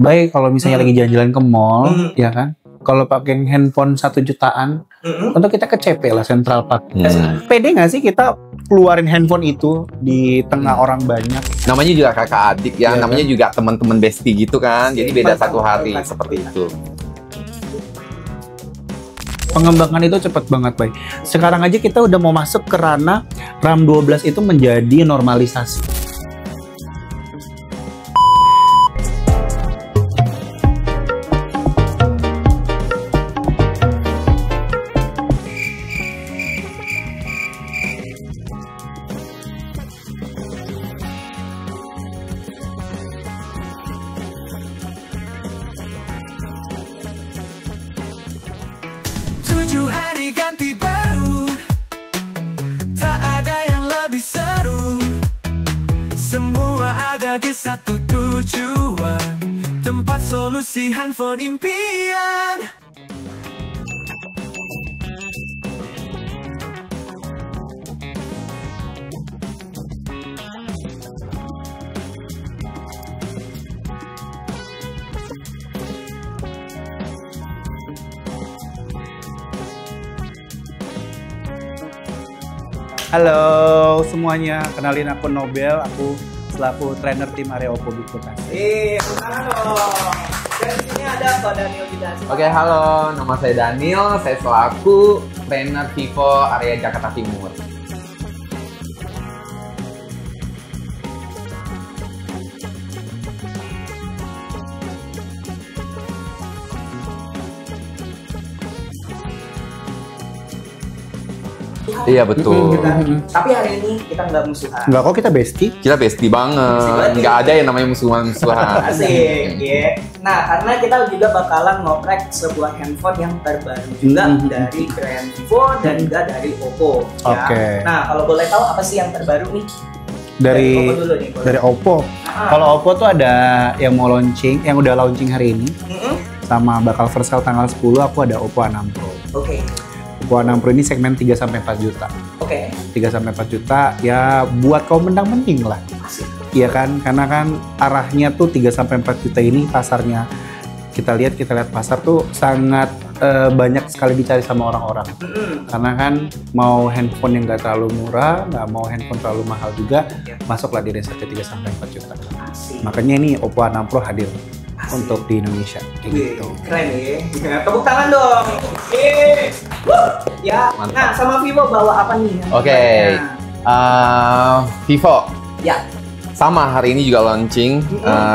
Baik kalau misalnya lagi jalan-jalan ke mall, ya kan? Kalau pakai handphone 1 jutaan, untuk kita ke CP lah, Central Park. Pede nggak sih kita keluarin handphone itu di tengah orang banyak? Namanya juga kakak adik ya, Iya, namanya kan? juga teman-teman bestie gitu kan. Jadi beda satu hari seperti itu. Pengembangan itu cepet banget, Bay. Sekarang aja kita udah mau masuk ke ranah RAM 12 itu menjadi normalisasi. Hari ganti baru, tak ada yang lebih seru. Semua ada di satu tujuan, tempat solusi handphone impian. Halo semuanya, kenalin aku Nobel, aku selaku trainer tim area Oppo Big Bekasi. Halo. Dan di sini ada Pak Daniel juga. Oke, halo, nama saya Daniel, saya selaku trainer Vivo area Jakarta Timur. Iya betul. Tapi hari ini kita nggak musuhan. Enggak kok, kita bestie. Kita bestie banget. Nggak ada yang namanya musuhan-musuhan. Asik, ya. Nah, karena kita juga bakalan ngoprek sebuah handphone yang terbaru juga dari brand Vivo dan juga dari Oppo. Ya. Oke. Nah, kalau boleh tahu apa sih yang terbaru nih? Dari Oppo dulu nih. dari Oppo. Kalau Oppo tuh ada yang mau launching, yang udah launching hari ini, sama bakal first sale tanggal 10. Aku ada Oppo A6 Pro. Oke. Oppo A6 Pro ini segmen 3-4 juta. Oke. 3-4 juta ya buat kaum mendang-mending lah. Asik. Iya kan, karena kan arahnya tuh 3-4 juta ini pasarnya. Kita lihat pasar tuh sangat banyak sekali dicari sama orang-orang. Karena kan mau handphone yang nggak terlalu murah, nggak mau handphone terlalu mahal juga, masuklah di range 3-4 juta. Asik. Makanya ini Oppo A6 Pro hadir untuk di Indonesia. Kayak gitu. Keren ya. Tepuk tangan dong. Ya. Mantap. Nah, sama Vivo bawa apa nih? Oke. Vivo. Ya. Sama hari ini juga launching.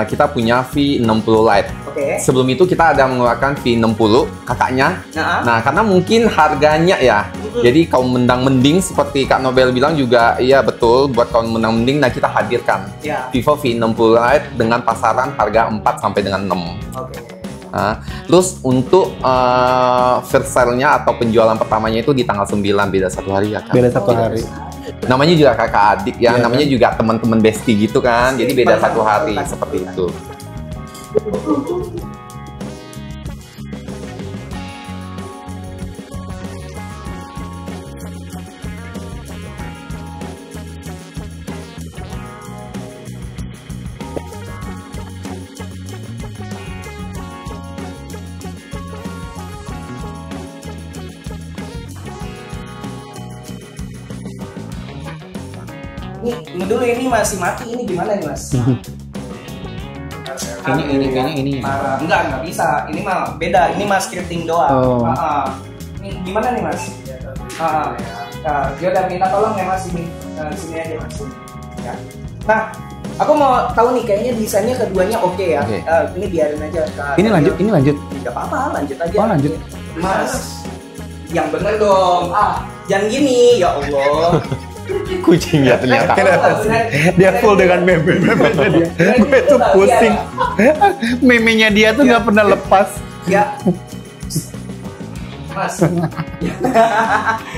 Kita punya V60 Lite. Oke. Sebelum itu kita ada mengeluarkan V60 kakaknya. Nah, karena mungkin harganya ya. Jadi kaum mendang-mending seperti Kak Nobel bilang juga, iya betul, buat kaum mendang-mending. Nah, kita hadirkan Vivo V60 Lite dengan pasaran harga 4 sampai dengan 6. Oke. Nah, terus untuk first sale-nya atau penjualan pertamanya itu di tanggal 9, beda 1 hari ya Kak? Beda 1 hari. Namanya juga kakak adik ya, Iya, namanya kan? juga teman-teman bestie gitu kan. Jadi beda 1 hari seperti itu. Ini dulu ini masih mati, ini gimana nih Mas? Ini. Enggak bisa. Ini mah beda. Ini mah scripting doang. Oh. Ini gimana nih Mas? Dia udah minta tolong ya Mas ini. Sini aja Mas. Ya. Nah, aku mau tahu nih kayaknya desainnya keduanya oke ya. Oke. Ini biarin aja. Ini lanjut. Enggak apa-apa, lanjut aja. Oh, lanjut. Mas, yang bener dong. Jangan gini, ya Allah. Kucing ya ternyata. Dia full dengan meme-memenya dia. Gue tuh pusing. Memenya dia tuh nggak pernah lepas. Ya. Mas.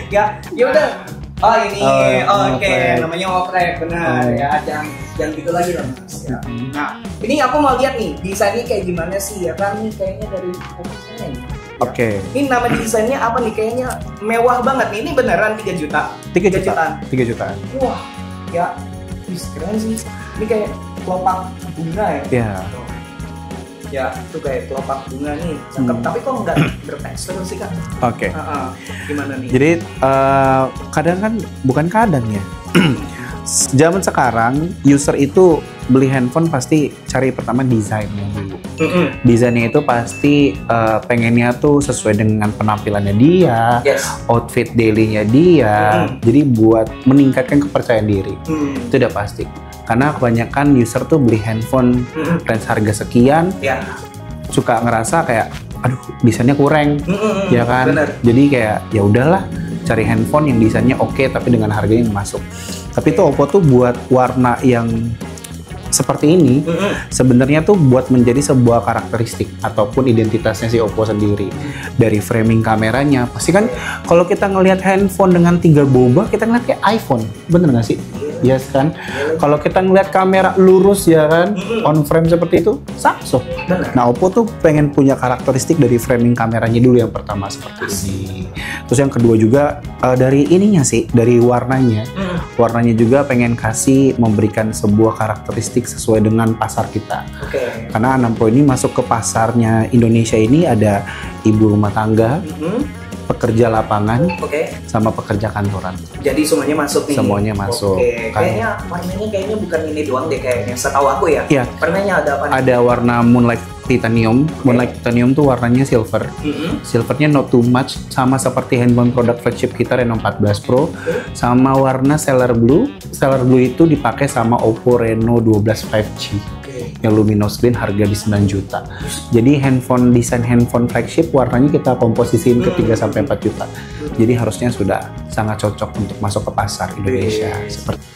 Ya udah. Oh ini, oke, namanya oprek, benar ya. Jangan gitu lagi dong Mas. Ya. Nah, ini aku mau lihat nih desainnya kayak gimana sih ya kan? Nih kayaknya dari Oke. Ini nama desainnya apa nih? Kayaknya mewah banget nih. Ini beneran 3 juta. 3 jutaan. Wah, ya, keren sih. Ini kayak kelopak bunga ya. Ya. Ya, itu kayak kelopak bunga nih, cakep. Tapi kok nggak bertekstur sih Kak? Oke. Gimana nih? Jadi kadang kan, bukan kadang ya. Zaman sekarang user itu beli handphone pasti cari pertama desainnya dulu. Desainnya itu pasti pengennya tuh sesuai dengan penampilannya dia, outfit dailynya dia. Jadi buat meningkatkan kepercayaan diri itu udah pasti. Karena kebanyakan user tuh beli handphone range harga sekian, suka ngerasa kayak, aduh desainnya kurang, ya kan? Bener. Jadi kayak ya udahlah, cari handphone yang desainnya oke tapi dengan harganya yang masuk. Tapi tuh Oppo tuh buat warna yang seperti ini sebenarnya tuh buat menjadi sebuah karakteristik ataupun identitasnya si Oppo sendiri. Dari framing kameranya, pasti kan kalau kita ngelihat handphone dengan 3 boba, kita ngeliat kayak iPhone, bener nggak sih? Yes kan? Kalau kita ngeliat kamera lurus ya kan, on frame seperti itu, Samsung. Nah Oppo tuh pengen punya karakteristik dari framing kameranya dulu yang pertama seperti ini. Terus yang kedua juga dari ininya sih, dari warnanya. Warnanya juga pengen memberikan sebuah karakteristik sesuai dengan pasar kita. Karena 6 Pro ini masuk ke pasarnya Indonesia ini ada ibu rumah tangga, pekerja lapangan, sama pekerja kantoran. Jadi semuanya masuk nih? Semuanya masuk. Kayaknya warnanya bukan ini doang deh kayaknya, setahu aku ya. Iya. Warnanya ada apa nih? Ada warna Moonlight Titanium. Moonlight Titanium tuh warnanya silver. Silvernya not too much, sama seperti handphone produk flagship kita Reno 14 Pro. Sama warna Stellar Blue. Stellar Blue itu dipakai sama Oppo Reno 12 5G. Yang luminous green, harga di 9 juta. Jadi desain handphone flagship warnanya kita komposisiin ke 3-4 juta. Jadi harusnya sudah sangat cocok untuk masuk ke pasar Indonesia. Seperti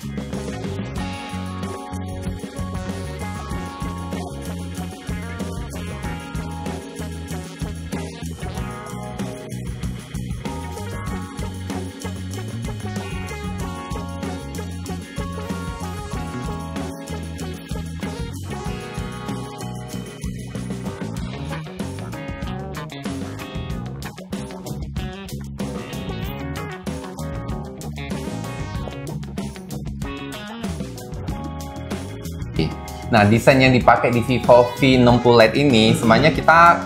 Nah, desain yang dipakai di Vivo V60 Lite ini sebenarnya kita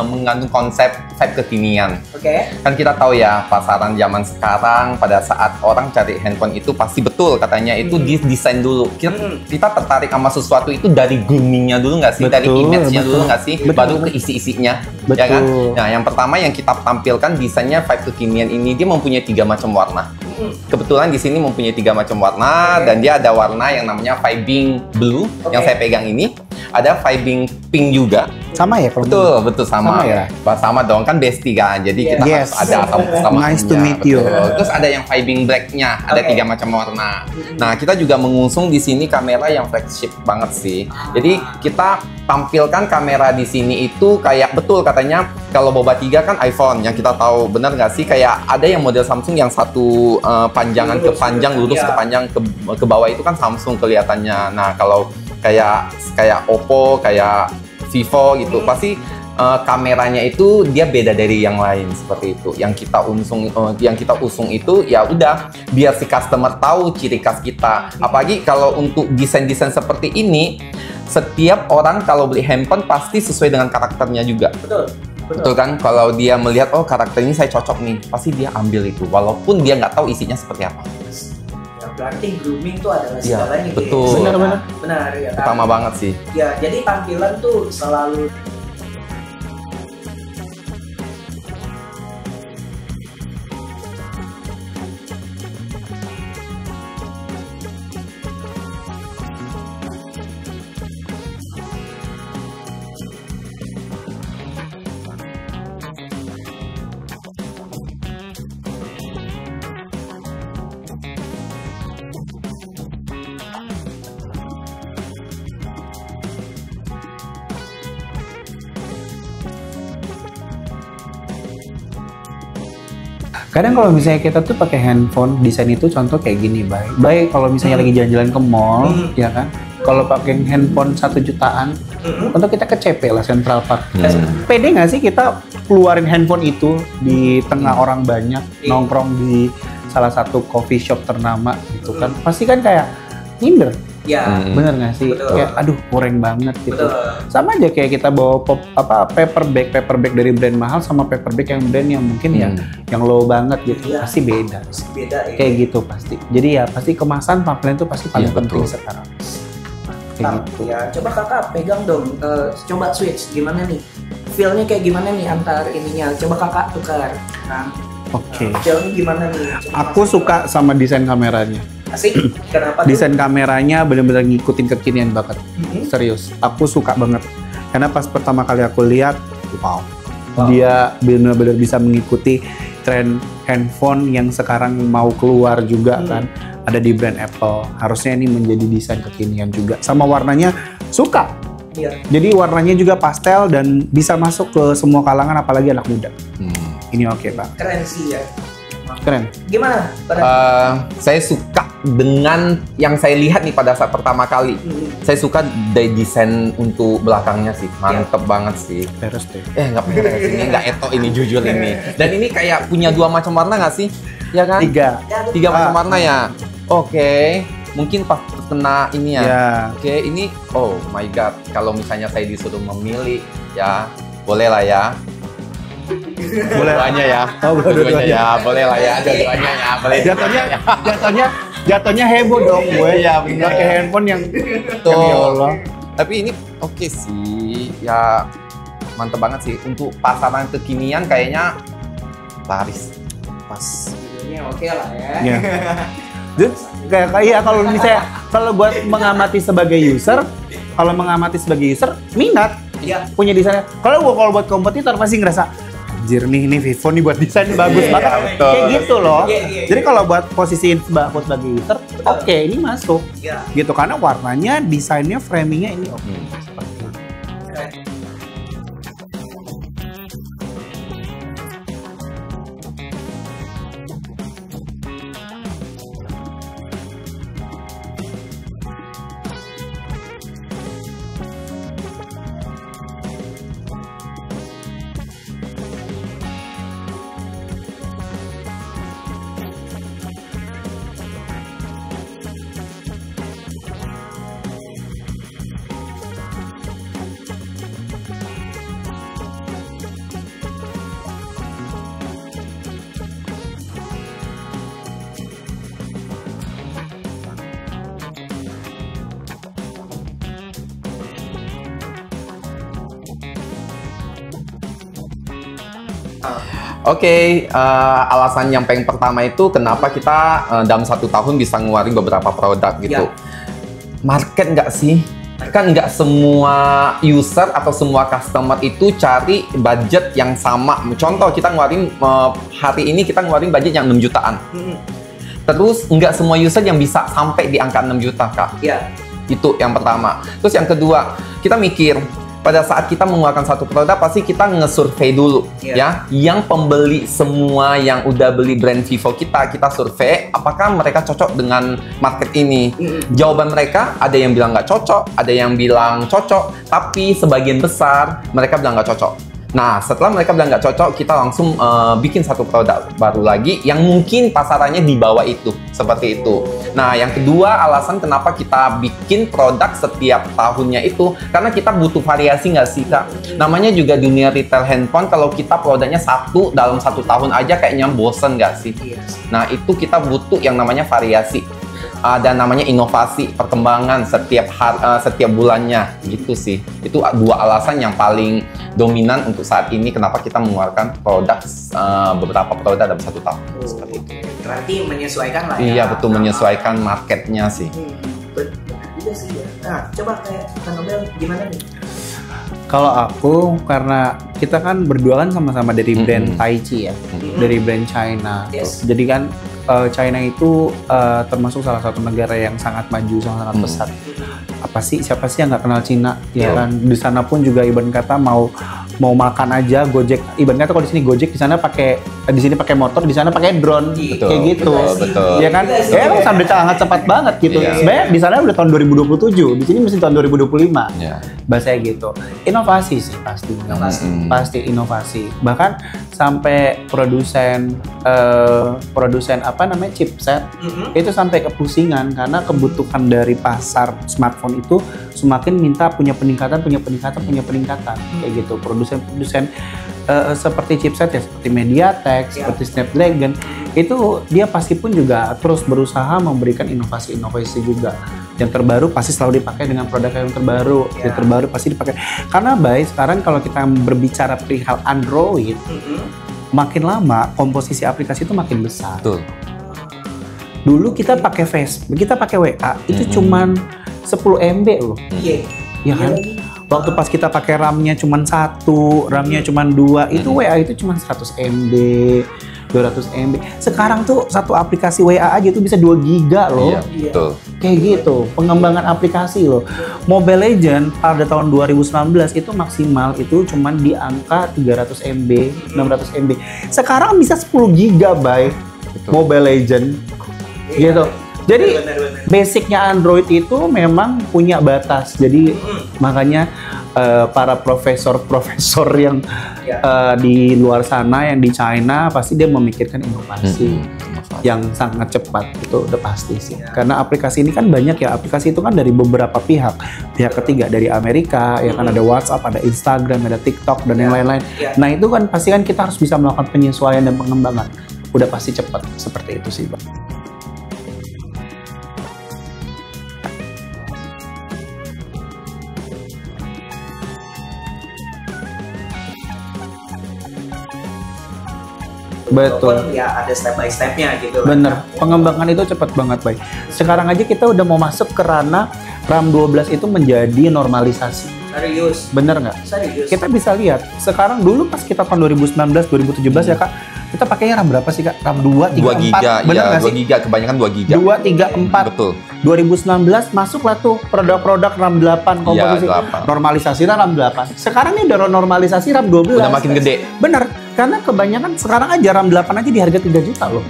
mengandung konsep vibe kekinian. Kan kita tahu ya, pasaran zaman sekarang pada saat orang cari handphone itu pasti betul katanya itu desain dulu. Kita tertarik sama sesuatu itu dari groomingnya dulu nggak sih? Dari image-nya dulu nggak sih? Baru ke isi-isinya. Ya kan? Nah, yang pertama yang kita tampilkan desainnya vibe kekinian ini, dia mempunyai 3 macam warna. Kebetulan di sini mempunyai 3 macam warna, dan dia ada warna yang namanya Vibing Blue yang saya pegang ini, ada Vibing Pink juga. Sama ya? Betul sama ya. Sama dong, kan bestie kan, jadi kita harus ada sama. Nice to meet you. Terus ada yang Vibing Black-nya, ada 3 macam warna. Nah, kita juga mengusung di sini kamera yang flagship banget sih. Jadi kita tampilkan kamera di sini itu kayak betul katanya kalau Boba 3 kan iPhone yang kita tahu, benar nggak sih? Kayak ada yang model Samsung yang satu panjangan ke panjang, lurus ke panjang ke bawah itu kan Samsung kelihatannya. Nah, kalau kayak Oppo, kayak Vivo gitu, pasti kameranya itu dia beda dari yang lain seperti itu. Yang kita usung itu ya udah biar si customer tahu ciri khas kita. Apalagi kalau untuk desain-desain seperti ini, setiap orang kalau beli handphone pasti sesuai dengan karakternya juga. Betul kan? Kalau dia melihat, oh karakter ini saya cocok nih, pasti dia ambil itu, walaupun dia nggak tahu isinya seperti apa. Ya, berarti grooming itu adalah segalanya. Betul. Benar ya. Utama banget sih. Ya, jadi tampilan tuh selalu kadang kalau misalnya kita tuh pakai handphone desain itu contoh kayak gini, baik kalau misalnya lagi jalan-jalan ke mall, ya kan, kalau pakai handphone 1 jutaan, untuk kita ke CP lah, Central Park. Pede nggak sih kita keluarin handphone itu di tengah orang banyak, nongkrong di salah satu coffee shop ternama gitu kan, pasti kan kayak minder. Ya. Bener nggak sih? Betul. Kayak aduh kurang banget gitu. Betul. Sama aja kayak kita bawa paper bag dari brand mahal sama paper bag yang brand yang mungkin yang low banget gitu. Iya. Pasti beda. Beda ya. Kayak gitu pasti. Jadi ya pasti kemasan pamflet itu pasti paling Iya, penting betul. sekarang. Kayak gitu. Ya, coba kakak pegang dong. Coba switch gimana nih? Feel-nya kayak gimana nih antar ininya? Coba kakak tukar. Nah, Oke. feel-nya gimana nih? Coba Aku suka sama desain kameranya. Asik. Kenapa tuh? Desain kameranya benar-benar ngikutin kekinian banget. Mhm. Serius, aku suka banget. Karena pas pertama kali aku lihat, wow. Wow. Dia benar-benar bisa mengikuti tren handphone yang sekarang mau keluar juga kan. Ada di brand Apple. Harusnya ini menjadi desain kekinian juga. Sama warnanya suka. Iya. Jadi warnanya juga pastel dan bisa masuk ke semua kalangan apalagi anak muda. Ini oke, Pak. Keren sih ya. Keren. Gimana? Saya suka dengan yang saya lihat nih pada saat pertama kali. Saya suka dari desain untuk belakangnya sih, mantep banget sih. Beres deh. Nggak beres ini, nggak eto ini jujur ini. Dan ini kayak punya 2 macam warna nggak sih? Ya kan? 3. Macam warna ya. Oke, mungkin pas kena ini ya. Ya. Oke, ini oh my god. Kalau misalnya saya disuruh memilih, ya boleh lah ya. Boleh. Dua-duanya ya. Oh, boleh Dua-duanya dua-duanya. ya, boleh lah ya. Dua-duanya ya, boleh. Jatuhnya heboh dong gue. Iya, bener. Pakai handphone yang Betul. ya Allah. Tapi ini oke sih, ya mantep banget sih. Untuk pasaran kekinian kayaknya laris. Pas. Ini oke lah ya. Ya. Jadi kayak iya kalau buat mengamati sebagai user, minat Iya. punya desainnya. Kalau buat kompetitor pasti ngerasa anjir nih Vivo nih buat desain bagus banget. betul. Kayak gitu loh. Iya. Jadi kalau buat posisiin sebagai user, oke ini masuk. Iya. Gitu karena warnanya, desainnya, framingnya ini oke. Keren. Oke, alasan yang paling pertama itu kenapa kita dalam 1 tahun bisa ngeluarin beberapa produk gitu. Ya. Market nggak sih? Kan nggak semua user atau semua customer itu cari budget yang sama. Contoh kita ngeluarin hari ini kita ngeluarin budget yang 6 jutaan. Terus nggak semua user yang bisa sampai di angka 6 juta, Kak. Iya. Itu yang pertama. Terus yang kedua, kita mikir pada saat kita mengeluarkan satu produk pasti kita nge-survey dulu ya. Yang pembeli semua yang udah beli brand Vivo kita survei apakah mereka cocok dengan market ini. Jawaban mereka ada yang bilang nggak cocok, ada yang bilang cocok, tapi sebagian besar mereka bilang nggak cocok. Nah, setelah mereka bilang nggak cocok, kita langsung bikin satu produk baru lagi yang mungkin pasarannya di bawah itu, seperti itu. Nah, yang kedua alasan kenapa kita bikin produk setiap tahunnya itu, karena kita butuh variasi nggak sih, Kak? Namanya juga dunia retail handphone, kalau kita produknya satu dalam 1 tahun aja kayaknya bosen nggak sih? Nah, itu kita butuh yang namanya variasi. Dan namanya inovasi, perkembangan setiap bulannya gitu sih. Itu 2 alasan yang paling dominan untuk saat ini kenapa kita mengeluarkan produk beberapa produk dalam 1 tahun. Seperti itu. Berarti menyesuaikan lah ya. Iya betul, menyesuaikan marketnya sih. Benar juga sih ya. Nah, coba kayak Kak Nobel gimana nih? Kalau aku karena kita kan berdua kan sama-sama dari brand Taichi ya, dari brand China. Yes. Jadi kan China itu termasuk salah satu negara yang sangat maju, sangat besar. Siapa sih yang nggak kenal Cina? Ya kan di sana pun juga ibarat kata mau makan aja Gojek. Ibarat kata kalau di sini Gojek, di sana pakai di sini pakai motor, di sana pakai drone, Betul, kayak gitu. betul. Ya kan? Sampai sangat cepat banget gitu. Iya. Sebenarnya di sana udah tahun 2027, di sini mesti tahun 2025. Iya. Bahasanya gitu. Inovasi sih pasti. Pasti inovasi. Bahkan sampai produsen apa namanya chipset itu sampai kepusingan karena kebutuhan dari pasar smartphone itu semakin minta punya peningkatan kayak gitu. Produsen seperti chipset ya, seperti MediaTek, seperti Snapdragon, itu dia pasti pun juga terus berusaha memberikan inovasi-inovasi juga. Yang terbaru pasti selalu dipakai dengan produk yang terbaru, yang terbaru pasti dipakai. Karena baik sekarang kalau kita berbicara perihal Android, makin lama komposisi aplikasi itu makin besar. Betul. Dulu kita pakai Facebook, kita pakai WA, itu cuman 10 MB loh. Ya kan? Waktu pas kita pakai RAM-nya cuma 1, RAM-nya cuma 2, itu WA itu cuma 100 MB, 200 MB. Sekarang tuh satu aplikasi WA aja tuh bisa 2 giga loh. Iya, betul. Kayak gitu, pengembangan aplikasi loh. Mobile Legends pada tahun 2019 itu maksimal itu cuma di angka 300 MB, 600 MB. Sekarang bisa 10 GB Mobile Legends. Gitu. Jadi basicnya Android itu memang punya batas. Jadi makanya para profesor-profesor yang di luar sana, yang di China pasti dia memikirkan inovasi yang sangat cepat, itu udah pasti sih. Karena aplikasi ini kan banyak ya, aplikasi itu kan dari beberapa pihak ketiga, dari Amerika ya kan, ada WhatsApp, ada Instagram, ada TikTok dan yang lain-lain. Nah itu kan pasti kan kita harus bisa melakukan penyesuaian dan pengembangan. Udah pasti cepat seperti itu sih, Bang. Betul. Ya ada step by stepnya gitu. Bener, pengembangan itu cepat banget, Bay. Sekarang aja kita udah mau masuk ke ranah RAM 12 itu menjadi normalisasi. Serius? Bener nggak? Serius? Kita bisa lihat, sekarang dulu pas kita tahun 2019, 2017 ya Kak, kita pakainya RAM berapa sih Kak? RAM 2, 3, 2 giga, 4, bener nggak 2 sih? giga, kebanyakan 2 giga. 2, 3, 4. Betul. 2019 masuklah tuh produk-produk RAM 8 komposisi. Iya, 8. Normalisasi RAM 8. Sekarang ini udah normalisasi RAM 12. Udah makin gede. Bener, karena kebanyakan sekarang aja RAM 8 aja di harga 3 juta loh.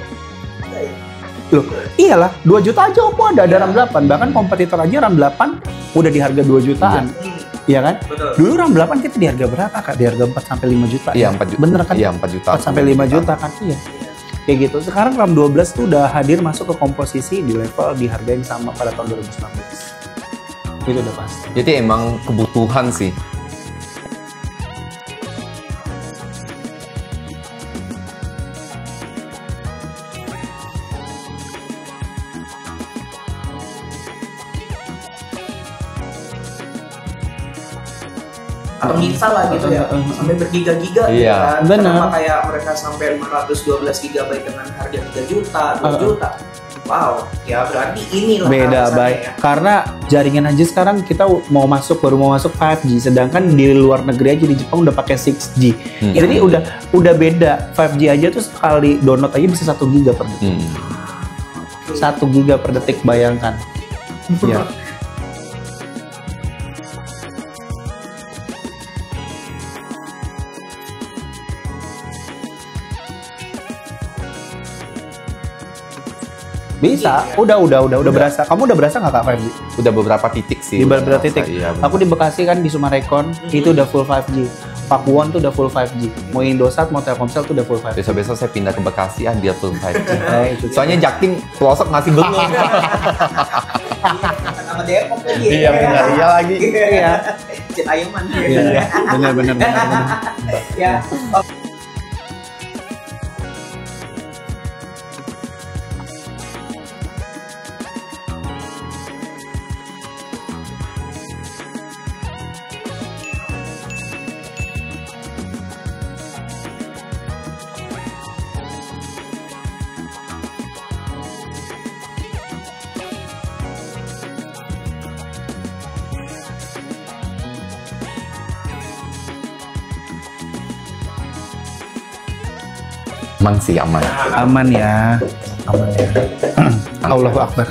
Loh, iyalah 2 juta aja Oppo ada RAM 8. Bahkan kompetitor aja RAM 8 udah di harga 2 jutaan. Iya kan? Betul. Dulu RAM 8 kita di harga berapa Kak? Di harga 4 sampai 5 juta. Iya, 4 juta. Bener kan? Iya, 4 juta. 4 sampai 5 juta kan? Iya. Kayak gitu. Sekarang RAM 12 tuh udah hadir masuk ke komposisi di level di harga yang sama pada tahun 2019. Itu udah pasti. Jadi emang kebutuhan sih. Atau misal lah gitu ya, sampai bergiga-giga gitu Iya. kan. Benar. Kenapa kayak mereka sampai 512 GB dengan harga 3 juta, 2 juta. Wow, ya berarti inilah Beda alasannya baik. ya. Karena jaringan aja sekarang kita baru mau masuk 5G, sedangkan di luar negeri aja di Jepang udah pakai 6G. Jadi udah beda. 5G aja tuh sekali download aja bisa 1 giga per detik. 1 giga per detik, bayangkan. Ya. Bisa, udah berasa. Kamu udah berasa nggak Kak 5G? Udah beberapa titik sih. Di udah beberapa berasa, titik. Iya, Aku di Bekasi kan di Sumarekon itu udah full 5G. Pakuwon tuh udah full 5G. Mau Indosat, mau Telkomsel tuh udah full 5G. Besok-besok saya pindah ke Bekasi biar full 5G. Itu. Soalnya Jaktim pelosok masih belum. Sama Depok lagi. Iya benar, iya lagi. Iya. Citayaman. Iya, benar. Ya. Aman sih, aman. Aman ya. Allahu Akbar.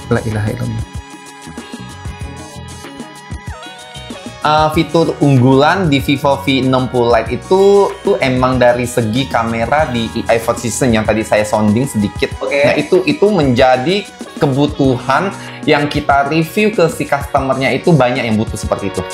La ilaha illallah. fitur unggulan di Vivo V60 Lite itu tuh emang dari segi kamera di AI Voice Assistant yang tadi saya sounding sedikit. Nah, itu menjadi kebutuhan yang kita review ke si customernya itu banyak yang butuh seperti itu.